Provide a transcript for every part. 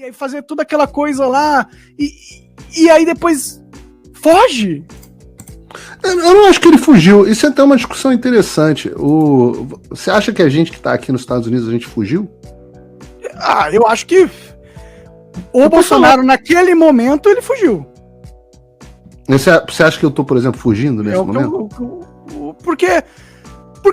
e aí fazer toda aquela coisa lá, e aí depois foge. Eu não acho que ele fugiu. Isso é até uma discussão interessante. Você acha que a gente que tá aqui nos Estados Unidos, a gente fugiu? Eu acho que o Bolsonaro, naquele momento, ele fugiu. Você acha que eu tô, por exemplo, fugindo nesse momento? Por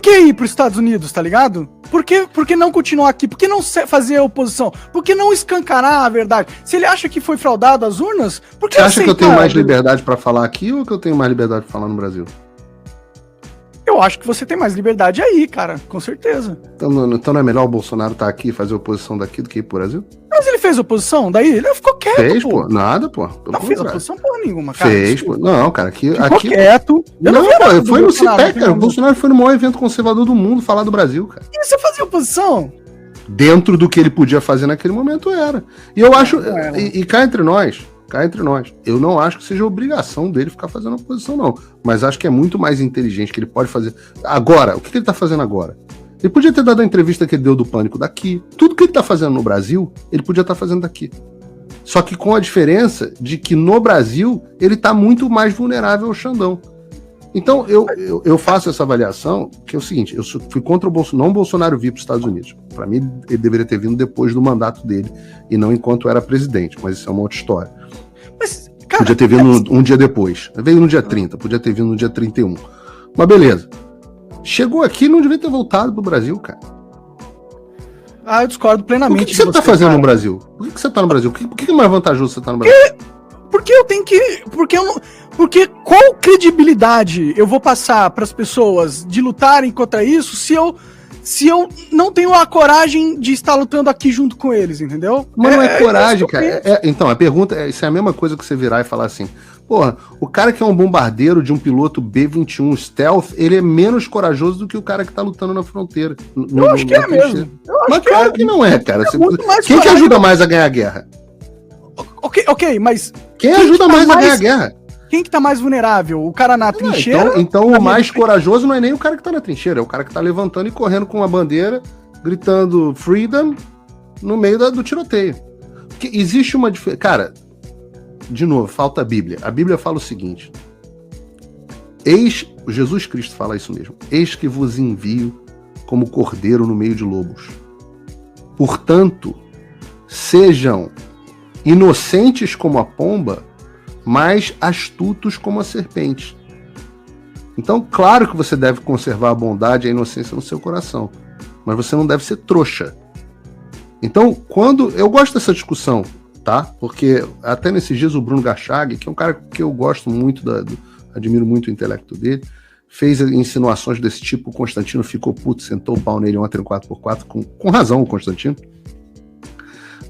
que ir para os Estados Unidos, tá ligado? Por que não continuar aqui? Por que não fazer a oposição? Por que não escancarar a verdade? Se ele acha que foi fraudado as urnas, por que você acha que eu tenho mais liberdade para falar aqui ou que eu tenho mais liberdade para falar no Brasil? Eu acho que você tem mais liberdade aí, cara, com certeza. Então não é melhor o Bolsonaro estar aqui e fazer oposição daqui do que ir pro Brasil? Mas ele fez oposição daí? Ele ficou quieto, fez, pô. Nada, pô. Não fez oposição porra nenhuma, cara. Fez, pô. Não, cara, aqui... quieto. Não, foi no CIPEC, cara. O Bolsonaro foi no maior evento conservador do mundo falar do Brasil, cara. E você fazia oposição? Dentro do que ele podia fazer naquele momento era. E eu acho... E cá entre nós, eu não acho que seja obrigação dele ficar fazendo oposição, não. Mas acho que é muito mais inteligente que ele pode fazer. Agora, o que ele tá fazendo agora? Ele podia ter dado a entrevista que ele deu do Pânico daqui. Tudo que ele tá fazendo no Brasil, ele podia estar fazendo daqui. Só que com a diferença de que no Brasil, ele tá muito mais vulnerável ao Xandão. Então, eu faço essa avaliação, que é o seguinte, eu fui contra o Bolsonaro, não o Bolsonaro vir para os Estados Unidos. Para mim, ele deveria ter vindo depois do mandato dele, e não enquanto era presidente, mas isso é uma outra história. Mas, cara, podia ter vindo um dia depois. Veio no dia 30, podia ter vindo no dia 31. Mas beleza. Chegou aqui e não devia ter voltado pro Brasil, cara. Eu discordo plenamente. O que você tá fazendo no Brasil? Por que você tá no Brasil? Por que é mais vantajoso você tá no Brasil? Porque eu tenho que... Porque qual credibilidade eu vou passar para as pessoas de lutarem contra isso se eu não tenho a coragem de estar lutando aqui junto com eles, entendeu? Mas não é coragem, cara. Então, a pergunta isso é a mesma coisa que você virar e falar assim, porra, o cara que é um bombardeiro de um piloto B-21 Stealth, ele é menos corajoso do que o cara que tá lutando na fronteira. Eu acho que é mesmo. Mas claro que não é, cara. Quem que ajuda mais a ganhar a guerra? Ok, mas... Quem ajuda mais a ganhar a guerra? Quem que tá mais vulnerável? O cara na trincheira? Então o mais corajoso não é nem o cara que tá na trincheira, é o cara que tá levantando e correndo com uma bandeira, gritando freedom no meio do tiroteio. Porque existe uma diferença. Cara, de novo, falta a Bíblia. A Bíblia fala o seguinte: Jesus Cristo fala isso mesmo. Eis que vos envio como cordeiro no meio de lobos. Portanto, sejam inocentes como a pomba, mas astutos como a serpente. Então, claro que você deve conservar a bondade e a inocência no seu coração, mas você não deve ser trouxa. Então, eu gosto dessa discussão, tá? Porque até nesses dias o Bruno Garchag, que é um cara que eu gosto muito, admiro muito o intelecto dele, fez insinuações desse tipo. O Constantino ficou puto, sentou o pau nele ontem no 4x4, com razão o Constantino.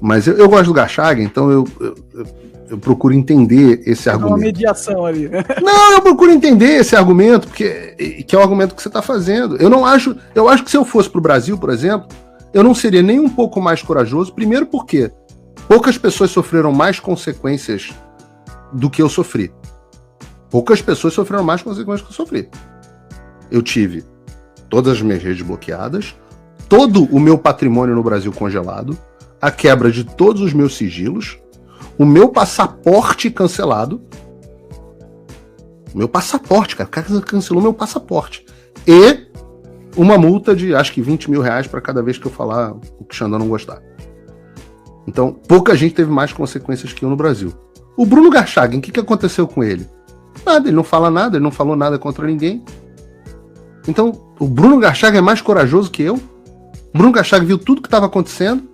Mas eu gosto do Garchag, então eu procuro entender esse argumento. Uma mediação ali. Não, eu procuro entender esse argumento, que é o argumento que você está fazendo. Eu acho que se eu fosse para o Brasil, por exemplo, eu não seria nem um pouco mais corajoso, primeiro porque poucas pessoas sofreram mais consequências do que eu sofri. Poucas pessoas sofreram mais consequências do que eu sofri. Eu tive todas as minhas redes bloqueadas, todo o meu patrimônio no Brasil congelado, a quebra de todos os meus sigilos, o meu passaporte cancelado. O meu passaporte, cara. O cara cancelou meu passaporte. E uma multa de, acho que 20 mil reais para cada vez que eu falar o que o Xandão não gostar. Então, pouca gente teve mais consequências que eu no Brasil. O Bruno Garchag, o que aconteceu com ele? Nada, ele não fala nada, ele não falou nada contra ninguém. Então, o Bruno Garchag é mais corajoso que eu. O Bruno Garchag viu tudo que estava acontecendo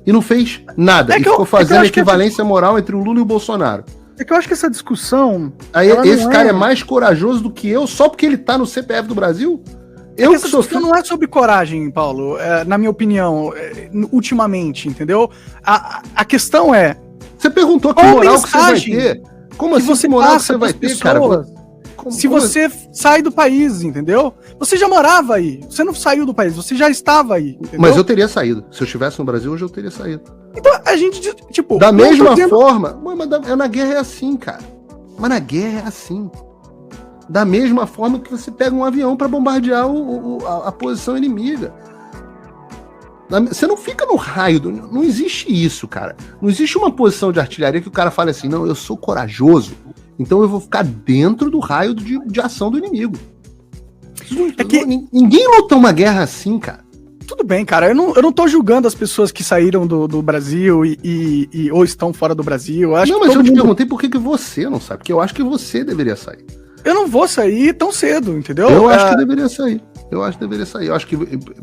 e não fez nada. E ficou fazendo equivalência moral entre o Lula e o Bolsonaro. É que eu acho que essa discussão... Aí esse cara é mais corajoso do que eu só porque ele tá no CPF do Brasil? Essa discussão não é sobre coragem, Paulo, na minha opinião, ultimamente, entendeu? A questão é... Você perguntou que moral que você vai ter. Como assim que moral que você vai ter, cara? Se você sai do país, entendeu? Você já morava aí. Você não saiu do país, você já estava aí. Entendeu? Mas eu teria saído. Se eu estivesse no Brasil, hoje eu teria saído. Então, a gente, tipo... Da mesma forma... Mas na guerra é assim, cara. Mas na guerra é assim. Da mesma forma que você pega um avião para bombardear a posição inimiga. Você não fica no raio, não existe isso, cara. Não existe uma posição de artilharia que o cara fale assim, não, eu sou corajoso, então eu vou ficar dentro do raio de ação do inimigo. Ninguém luta uma guerra assim, cara. Tudo bem, cara, eu não tô julgando as pessoas que saíram do Brasil ou estão fora do Brasil. Mas eu te perguntei por que você não sai, porque eu acho que você deveria sair. Eu não vou sair tão cedo, entendeu? Eu acho que deveria sair. Eu acho que deveria sair.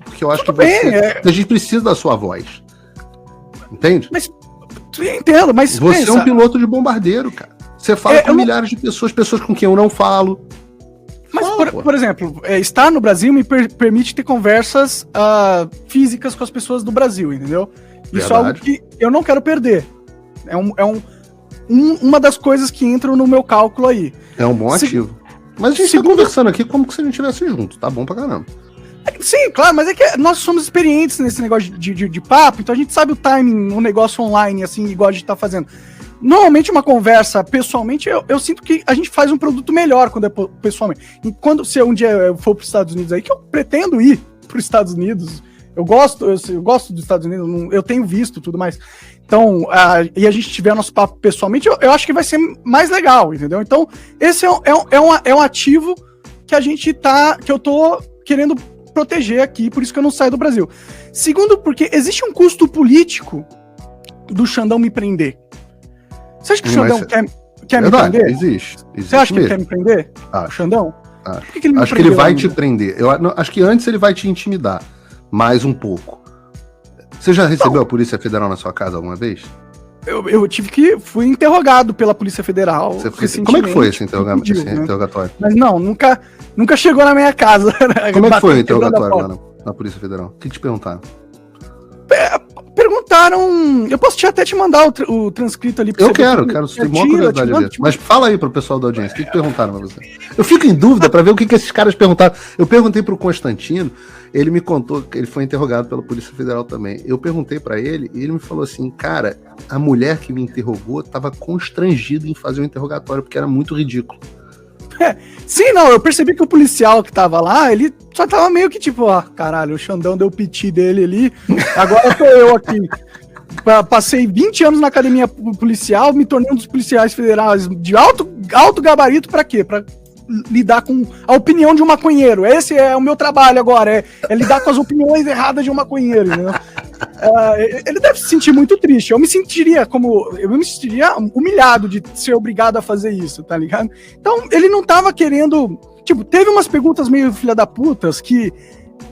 Porque eu acho que a gente precisa da sua voz. Entende? Mas eu entendo, mas você é um piloto de bombardeiro, cara. Você fala com milhares de pessoas com quem eu não falo. Mas, por exemplo, estar no Brasil me permite ter conversas físicas com as pessoas do Brasil, entendeu? Isso é algo que eu não quero perder. Uma das coisas que entram no meu cálculo aí. É um bom ativo. Mas a gente tá conversando aqui como se a gente estivesse junto, tá bom pra caramba. Sim, claro, mas é que nós somos experientes nesse negócio de papo, então a gente sabe o timing, um negócio online, assim, igual a gente tá fazendo. Normalmente uma conversa, pessoalmente, eu sinto que a gente faz um produto melhor quando é pessoalmente. E se um dia eu for para os Estados Unidos aí, que eu pretendo ir para os Estados Unidos, eu gosto dos Estados Unidos, eu tenho visto tudo mais. Então, e a gente tiver nosso papo pessoalmente, eu acho que vai ser mais legal, entendeu? Então, esse é um ativo que eu tô querendo proteger aqui, por isso que eu não saio do Brasil. Segundo, porque existe um custo político do Xandão me prender. Você acha que o Xandão quer me prender? Existe Você acha que ele quer me prender? O Xandão? Por que ele acho que ele vai te prender. Acho que antes ele vai te intimidar. Mais um pouco. Você já recebeu a Polícia Federal na sua casa alguma vez? Eu fui interrogado pela Polícia Federal. Como é que foi esse interrogatório? Mas não, nunca chegou na minha casa. Como é que foi o interrogatório na Polícia Federal? O que te perguntaram? Perguntaram. Eu posso até te mandar o transcrito ali. Eu quero, tem uma curiosidade de ver. Mas fala aí pro pessoal da audiência, o que perguntaram pra você? Eu fico em dúvida pra ver o que esses caras perguntaram. Eu perguntei pro Constantino, ele me contou que ele foi interrogado pela Polícia Federal também. Eu perguntei pra ele e ele me falou assim, cara, a mulher que me interrogou tava constrangida em fazer o interrogatório, porque era muito ridículo. Sim, não, eu percebi que o policial que tava lá, ele só tava meio que tipo, caralho, o Xandão deu o piti dele ali, agora tô eu aqui. Passei 20 anos na academia policial, me tornei um dos policiais federais de alto gabarito pra quê? Pra lidar com a opinião de um maconheiro. Esse é o meu trabalho agora, é lidar com as opiniões erradas de um maconheiro, né? Ele deve se sentir muito triste. Eu me sentiria humilhado de ser obrigado a fazer isso, tá ligado? Então, ele não tava querendo... Tipo, teve umas perguntas meio filha da putas que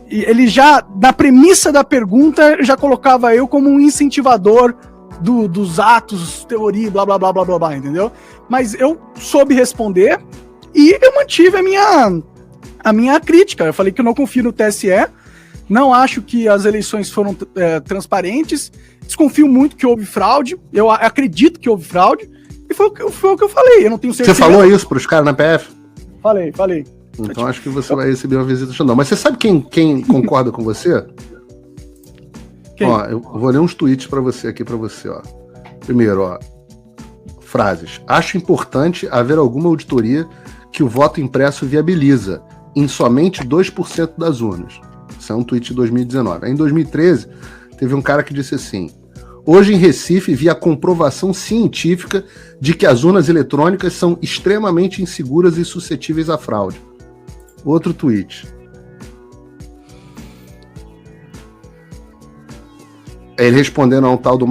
ele já, na premissa da pergunta, já colocava eu como um incentivador dos atos, teoria, blá, blá, blá, blá, blá, blá, entendeu? Mas eu soube responder e eu mantive a minha crítica. Eu falei que eu não confio no TSE, não acho que as eleições foram transparentes, desconfio muito que houve fraude, eu acredito que houve fraude, e foi o que eu falei, eu não tenho certeza. Você falou isso pros caras na PF? Falei. Então acho que você vai receber uma visita do Xandão. Mas você sabe quem concorda com você? Quem? Ó, eu vou ler uns tweets pra você aqui, ó. Primeiro, frases. Acho importante haver alguma auditoria que o voto impresso viabiliza em somente 2% das urnas. Isso é um tweet de 2019. Aí, em 2013, teve um cara que disse assim: hoje em Recife vi a comprovação científica de que as urnas eletrônicas são extremamente inseguras e suscetíveis à fraude. Outro tweet. Ele respondendo a um tal do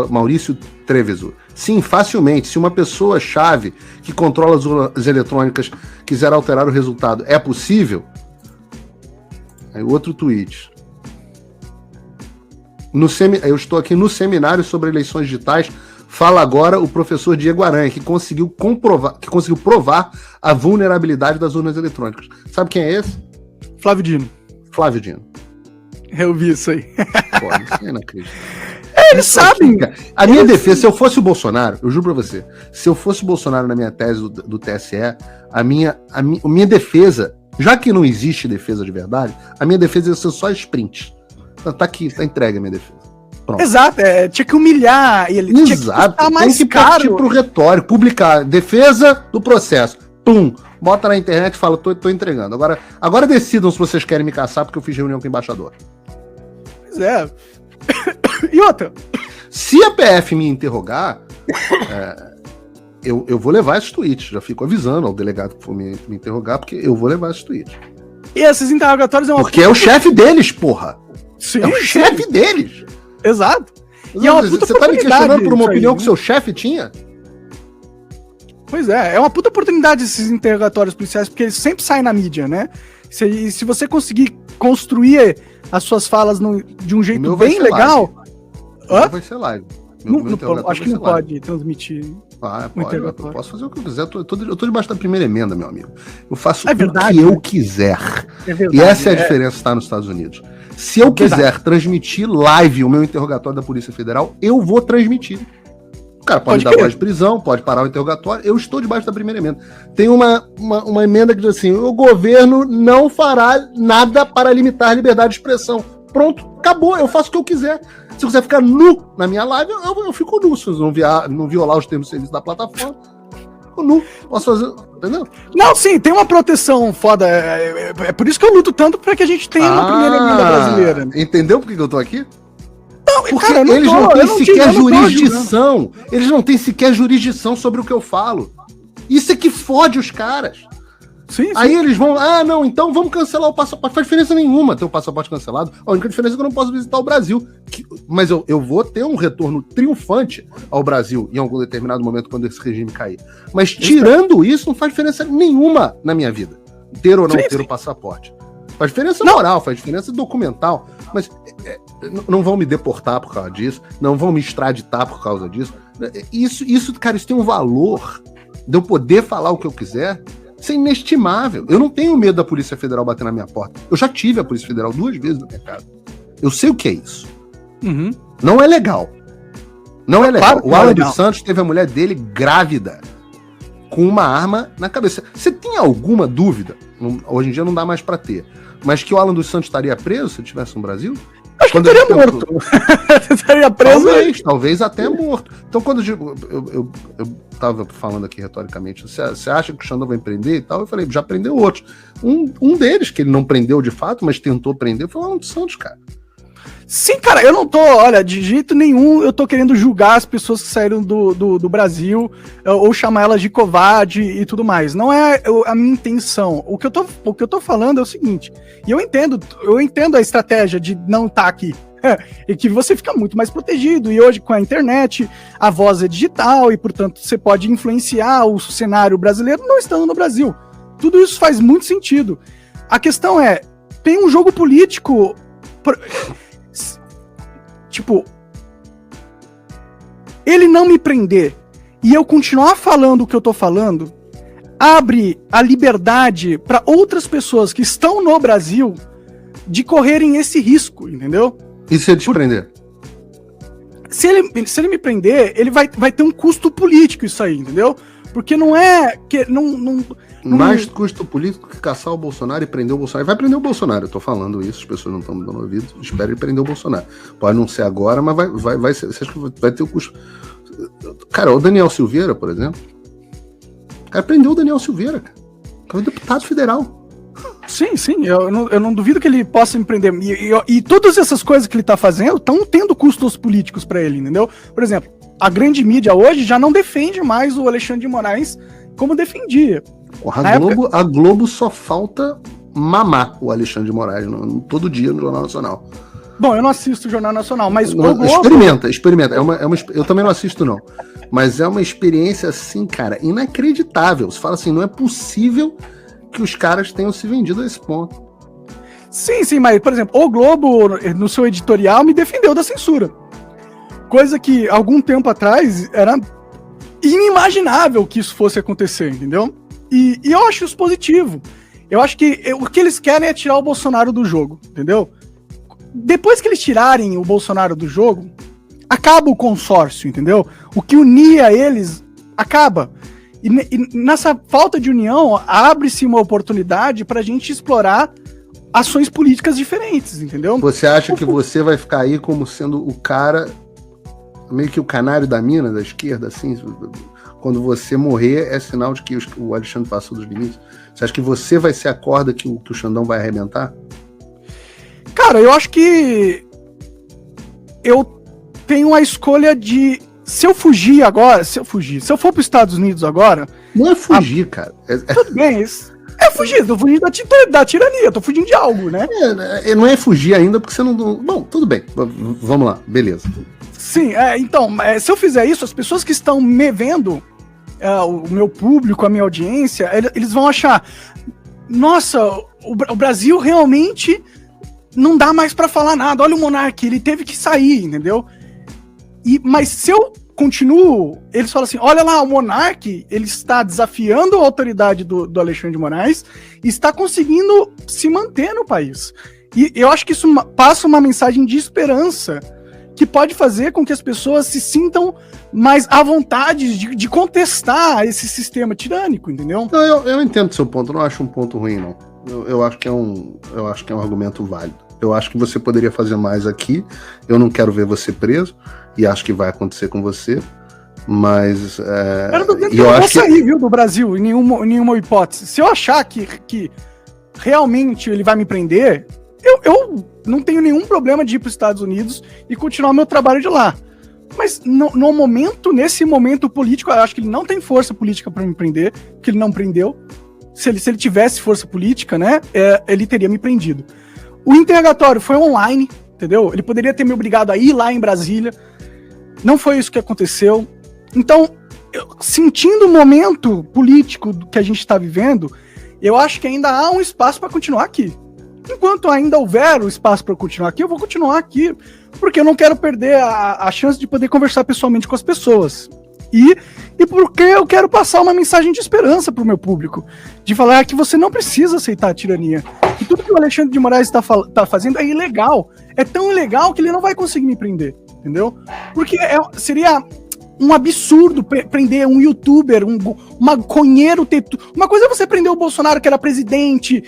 Maurício Treviso. Sim, facilmente. Se uma pessoa-chave que controla as urnas eletrônicas quiser alterar o resultado, é possível? Aí outro tweet. Eu estou aqui no seminário sobre eleições digitais. Fala agora o professor Diego Aranha, que conseguiu provar a vulnerabilidade das urnas eletrônicas. Sabe quem é esse? Flávio Dino. Eu vi isso aí. Pô, isso é inacreditável. Eles sabem. A minha defesa, se eu fosse o Bolsonaro, eu juro pra você, se eu fosse o Bolsonaro na minha tese do TSE, a minha defesa, já que não existe defesa de verdade, a minha defesa ia ser só sprint. Tá aqui, tá entregue a minha defesa. Pronto. Exato, tinha que humilhar ele. Exato, tem que partir pro retórico, publicar defesa do processo. Pum, bota na internet e fala, tô entregando. Agora decidam se vocês querem me caçar porque eu fiz reunião com o embaixador. Pois é. E outra? Se a PF me interrogar, eu vou levar esses tweets. Já fico avisando ao delegado que for me interrogar, porque eu vou levar esses tweets. E esses interrogatórios Porque é o chefe deles, porra. Sim, é o chefe deles. Exato. E é uma puta Você tá me questionando por uma opinião que né? seu chefe tinha? Pois é uma puta oportunidade esses interrogatórios policiais, porque eles sempre saem na mídia, né? Se você conseguir construir as suas falas de um jeito bem legal... Vai ser live. Acho que não pode transmitir. Pode. Eu posso fazer o que eu quiser. Eu tô debaixo da primeira emenda, meu amigo. Eu faço o que eu quiser. E essa é a diferença que está nos Estados Unidos. Se eu quiser transmitir live o meu interrogatório da Polícia Federal, eu vou transmitir. O cara pode dar voz de prisão, pode parar o interrogatório. Eu estou debaixo da primeira emenda. Tem uma emenda que diz assim: o governo não fará nada para limitar a liberdade de expressão. Pronto, acabou. Eu faço o que eu quiser. Se eu quiser ficar nu na minha live, eu fico nu. Se eu não violar os termos de serviço da plataforma, fico nu. Posso fazer, entendeu? Não, sim, tem uma proteção foda. É por isso que eu luto tanto pra que a gente tenha uma primeira emenda brasileira. Entendeu por que eu tô aqui? Não, porque cara, eles não têm sequer jurisdição. Eles não têm sequer jurisdição sobre o que eu falo. Isso é que fode os caras. Sim. Aí eles vão, não, então vamos cancelar o passaporte. Faz diferença nenhuma ter o passaporte cancelado. A única diferença é que eu não posso visitar o Brasil. Mas eu vou ter um retorno triunfante ao Brasil em algum determinado momento quando esse regime cair. Mas tirando isso, não faz diferença nenhuma na minha vida. Ter ou não ter o passaporte. Faz diferença moral, faz diferença documental. Mas não vão me deportar por causa disso. Não vão me extraditar por causa disso. Isso, cara, isso tem um valor de eu poder falar o que eu quiser. Isso é inestimável. Eu não tenho medo da Polícia Federal bater na minha porta. Eu já tive a Polícia Federal 2 vezes na minha casa. Eu sei o que é isso. Uhum. Não é legal. Não é legal. Claro, o Alan dos Santos teve a mulher dele grávida com uma arma na cabeça. Você tem alguma dúvida? Hoje em dia não dá mais pra ter. Mas que o Alan dos Santos estaria preso se ele estivesse no Brasil? Acho que estaria morto. Estaria preso. Talvez até morto. Então, quando eu tava falando aqui retoricamente, você acha que o Xandão vai prender e tal? Eu falei, já prendeu outros. Um deles, que ele não prendeu de fato, mas tentou prender, foi o Alan dos Santos, cara. Sim, cara, eu não tô, olha, de jeito nenhum eu tô querendo julgar as pessoas que saíram do Brasil ou chamar elas de covarde e tudo mais. Não é a minha intenção. O que eu tô falando é o seguinte, e eu entendo a estratégia de não estar aqui. E que você fica muito mais protegido, e hoje com a internet a voz é digital e portanto você pode influenciar o cenário brasileiro não estando no Brasil. Tudo isso faz muito sentido. A questão é, tem um jogo político... Tipo, ele não me prender e eu continuar falando o que eu tô falando, abre a liberdade para outras pessoas que estão no Brasil de correrem esse risco, entendeu? E se ele te prender? Se ele me prender, ele vai ter um custo político isso aí, entendeu? Porque não é... Mais custo político que caçar o Bolsonaro e prender o Bolsonaro. Vai prender o Bolsonaro, eu tô falando isso, as pessoas não estão dando ouvido. Espero ele prender o Bolsonaro. Pode não ser agora, mas vai ser. Você acha que vai ter o custo? Cara, o Daniel Silveira, por exemplo. O cara prendeu o Daniel Silveira, cara. É um deputado federal. Sim, eu não duvido que ele possa empreender. E todas essas coisas que ele tá fazendo estão tendo custos políticos para ele, entendeu? Por exemplo, a grande mídia hoje já não defende mais o Alexandre de Moraes como defendia. A Globo só falta mamar o Alexandre de Moraes todo dia no Jornal Nacional. Bom, eu não assisto o Jornal Nacional, mas o Globo... Experimenta. Eu também não assisto, não. Mas é uma experiência, assim, cara, inacreditável. Você fala assim, não é possível que os caras tenham se vendido a esse ponto. Sim, mas, por exemplo, o Globo, no seu editorial, me defendeu da censura. Coisa que, algum tempo atrás, era inimaginável que isso fosse acontecer, entendeu? E eu acho isso positivo. Eu acho que o que eles querem é tirar o Bolsonaro do jogo, entendeu? Depois que eles tirarem o Bolsonaro do jogo, acaba o consórcio, entendeu? O que unia eles acaba. E nessa falta de união, abre-se uma oportunidade pra gente explorar ações políticas diferentes, entendeu? Você acha que você vai ficar aí como sendo o cara, meio que o canário da mina, da esquerda, assim? Quando você morrer, é sinal de que o Alexandre passou dos limites? Você acha que você vai ser a corda que o Xandão vai arrebentar? Cara, eu acho que eu tenho a escolha de... Se eu for para os Estados Unidos agora... Não é fugir, cara. Tudo bem, é fugir, tô fugindo da tirania, tô fugindo de algo, né? Não é fugir ainda, porque você não... Bom, tudo bem, vamos lá, beleza. Sim, então, se eu fizer isso, as pessoas que estão me vendo, o meu público, a minha audiência, eles vão achar, nossa, o Brasil realmente não dá mais pra falar nada, olha o Monark, ele teve que sair, entendeu? Mas se eu continuo, eles falam assim, olha lá, o Monark, ele está desafiando a autoridade do Alexandre de Moraes e está conseguindo se manter no país. E eu acho que isso passa uma mensagem de esperança que pode fazer com que as pessoas se sintam mais à vontade de contestar esse sistema tirânico, entendeu? Eu entendo o seu ponto, não acho um ponto ruim, não. Eu acho que é um argumento válido. Eu acho que você poderia fazer mais aqui. Eu não quero ver você preso e acho que vai acontecer com você. Mas eu não vou sair, viu, do Brasil em nenhuma hipótese. Se eu achar que realmente ele vai me prender, eu não tenho nenhum problema de ir para os Estados Unidos e continuar meu trabalho de lá. Mas nesse momento político, eu acho que ele não tem força política para me prender, porque ele não prendeu. Se ele tivesse força política, né, ele teria me prendido. O interrogatório foi online, entendeu? Ele poderia ter me obrigado a ir lá em Brasília. Não foi isso que aconteceu. Então, sentindo o momento político que a gente está vivendo, eu acho que ainda há um espaço para continuar aqui. Enquanto ainda houver o espaço para continuar aqui, eu vou continuar aqui, porque eu não quero perder a chance de poder conversar pessoalmente com as pessoas. E porque eu quero passar uma mensagem de esperança para o meu público, de falar que você não precisa aceitar a tirania, que tudo que o Alexandre de Moraes está fazendo é ilegal, é tão ilegal que ele não vai conseguir me prender, entendeu? Porque seria um absurdo prender um youtuber, um maconheiro, uma coisa é você prender o Bolsonaro, que era presidente,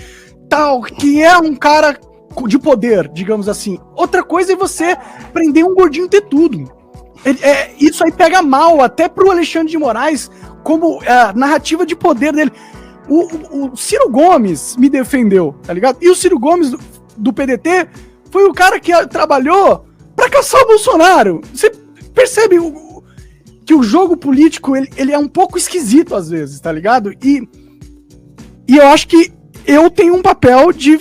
tal, que é um cara de poder, digamos assim. Outra coisa é você prender um gordinho ter tudo. Isso aí pega mal até pro Alexandre de Moraes, como narrativa de poder dele. O Ciro Gomes me defendeu, tá ligado? E o Ciro Gomes do PDT foi o cara que trabalhou pra caçar o Bolsonaro. Você percebe que o jogo político ele é um pouco esquisito às vezes, tá ligado? E eu acho que eu tenho um papel de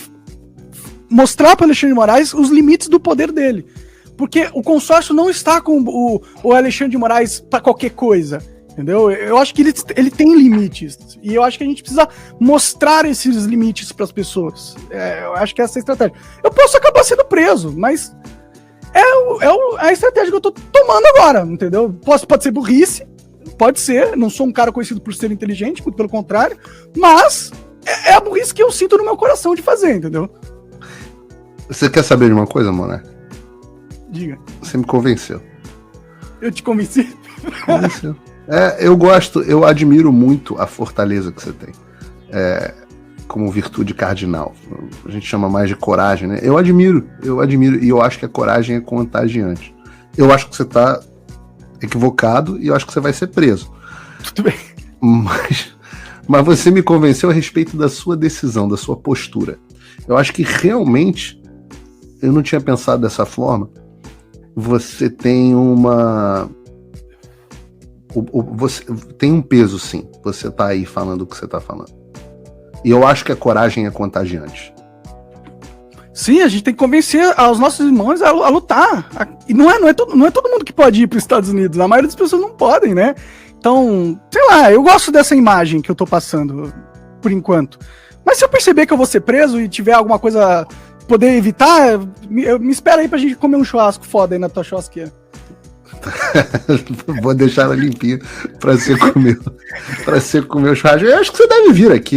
mostrar para Alexandre de Moraes os limites do poder dele. Porque o consórcio não está com o Alexandre de Moraes para qualquer coisa, entendeu? Eu acho que ele tem limites. E eu acho que a gente precisa mostrar esses limites para as pessoas. Eu acho que essa é a estratégia. Eu posso acabar sendo preso, mas é a estratégia que eu tô tomando agora, entendeu? Pode ser burrice, pode ser. Não sou um cara conhecido por ser inteligente, muito pelo contrário. Mas é a burrice que eu sinto no meu coração de fazer, entendeu? Você quer saber de uma coisa, Monark? Diga. Você me convenceu. Eu te convenci? Convenceu. Eu admiro muito a fortaleza que você tem. Como virtude cardinal. A gente chama mais de coragem, né? Eu admiro, e eu acho que a coragem é contagiante. Eu acho que você tá equivocado e eu acho que você vai ser preso. Tudo bem. Mas você me convenceu a respeito da sua decisão, da sua postura. Eu acho que realmente eu não tinha pensado dessa forma. Você tem você tem um peso, sim. Você tá aí falando o que você tá falando. E eu acho que a coragem é contagiante. Sim, a gente tem que convencer os nossos irmãos a lutar. E não é todo mundo que pode ir para os Estados Unidos. A maioria das pessoas não podem, né? Então, sei lá, eu gosto dessa imagem que eu tô passando, por enquanto. Mas se eu perceber que eu vou ser preso e tiver alguma coisa poder evitar, me espera aí pra gente comer um churrasco foda aí na tua churrasqueira. Vou deixar ela limpinha pra você comer o churrasco. Eu acho que você deve vir aqui, ó.